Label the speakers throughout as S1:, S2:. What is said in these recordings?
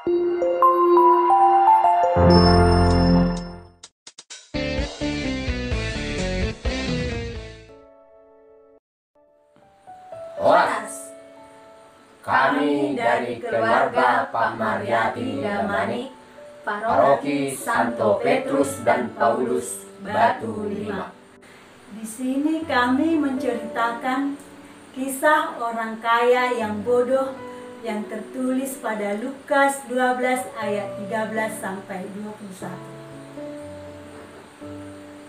S1: Horas, kami dari keluarga Pak Mariati Damani, Paroki Santo Petrus dan Paulus, Batu Lima.
S2: Di sini kami menceritakan kisah orang kaya yang bodoh yang tertulis pada Lukas 12 ayat 13 sampai 21.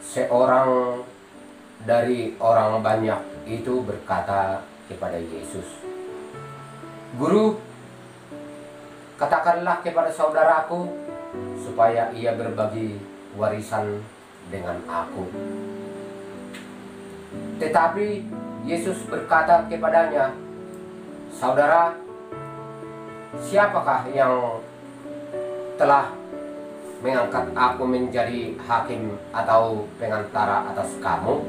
S1: Seorang dari orang banyak itu berkata kepada Yesus, "Guru, katakanlah kepada saudaraku supaya ia berbagi warisan dengan aku." Tetapi Yesus berkata kepadanya, "Saudara, siapakah yang telah mengangkat aku menjadi hakim atau pengantara atas kamu?"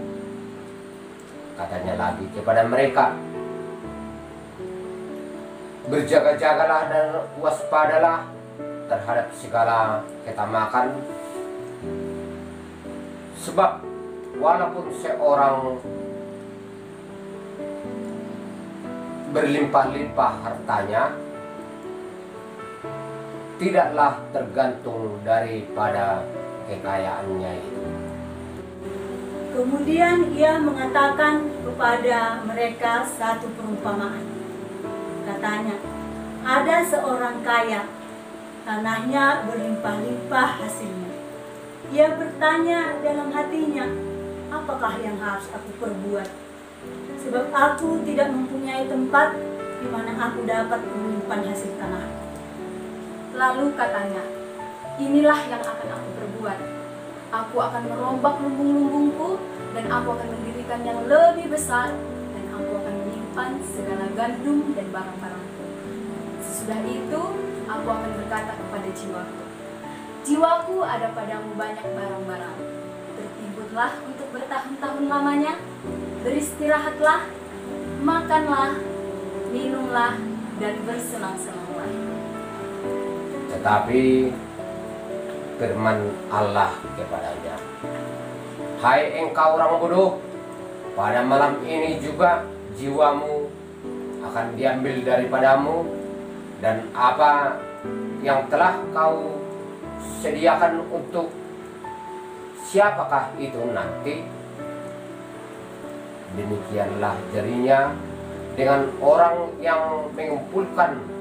S1: Katanya lagi kepada mereka, "Berjaga-jagalah dan waspadalah terhadap segala ketamakan, sebab walaupun seorang berlimpah-limpah hartanya, tidaklah tergantung daripada kekayaannya itu."
S2: Kemudian ia mengatakan kepada mereka satu perumpamaan. Katanya, ada seorang kaya, tanahnya berlimpah-limpah hasilnya. Ia bertanya dalam hatinya, apakah yang harus aku perbuat? Sebab aku tidak mempunyai tempat di mana aku dapat menyimpan hasil tanahku.
S3: Lalu katanya, inilah yang akan aku perbuat. Aku akan merombak lumbung-lumbungku dan aku akan mendirikan yang lebih besar dan aku akan menyimpan segala gandum dan barang-barangku. Sesudah itu, aku akan berkata kepada jiwaku, jiwaku, ada padamu banyak barang-barang. Tertimbunlah untuk bertahun-tahun lamanya, beristirahatlah, makanlah, minumlah, dan bersenang-senanglah.
S1: Tetapi firman Allah kepadanya, "Hai engkau orang bodoh, pada malam ini juga jiwamu akan diambil daripadamu, dan apa yang telah kau sediakan untuk siapakah itu nanti?" Demikianlah jadinya dengan orang yang mengumpulkan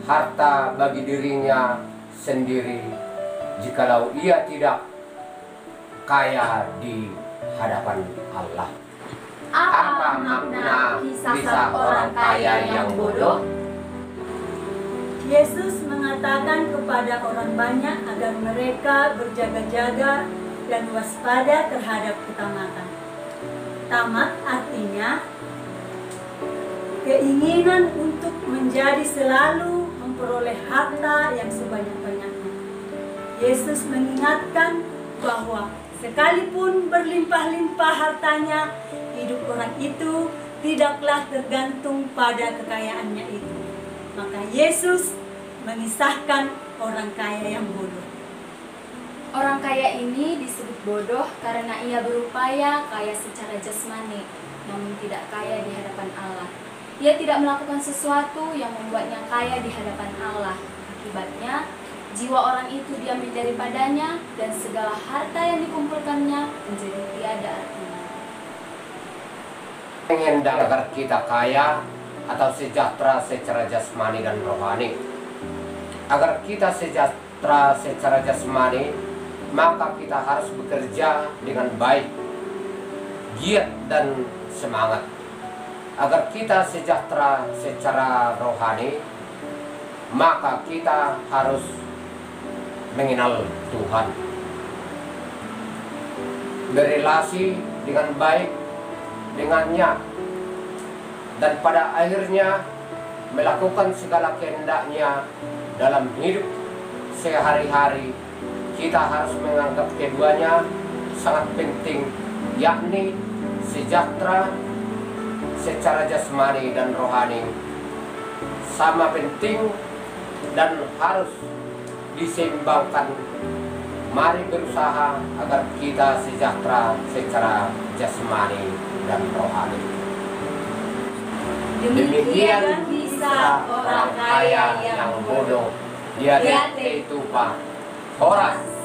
S1: harta bagi dirinya sendiri, jikalau ia tidak kaya di hadapan Allah.
S3: Apa makna kisah orang kaya yang bodoh?
S2: Yesus mengatakan kepada orang banyak agar mereka berjaga-jaga dan waspada terhadap ketamakan. Tamak artinya keinginan untuk menjadi selalu memperoleh harta yang sebanyak-banyaknya. Yesus mengingatkan bahwa sekalipun berlimpah-limpah hartanya, hidup orang itu tidaklah tergantung pada kekayaannya itu. Maka Yesus mengisahkan orang kaya yang bodoh.
S3: Orang kaya ini disebut bodoh karena ia berupaya kaya secara jasmani, namun tidak kaya di hadapan Allah. Ia tidak melakukan sesuatu yang membuatnya kaya di hadapan Allah. Akibatnya, jiwa orang itu diambil daripadanya dan segala harta yang dikumpulkannya menjadi tiada artinya.
S1: Hendak agar kita kaya atau sejahtera secara jasmani dan rohani. Agar kita sejahtera secara jasmani, maka kita harus bekerja dengan baik, giat dan semangat. Agar kita sejahtera secara rohani, maka kita harus mengenal Tuhan, berelasi dengan baik dengannya, dan pada akhirnya melakukan segala kehendaknya dalam hidup sehari-hari. Kita harus menganggap keduanya sangat penting, yakni sejahtera secara jasmani dan rohani sama penting dan harus diseimbangkan. Mari berusaha agar kita sejahtera secara jasmani dan rohani. Demikian bisa orang kaya yang bodoh. Dia itu Pak Horas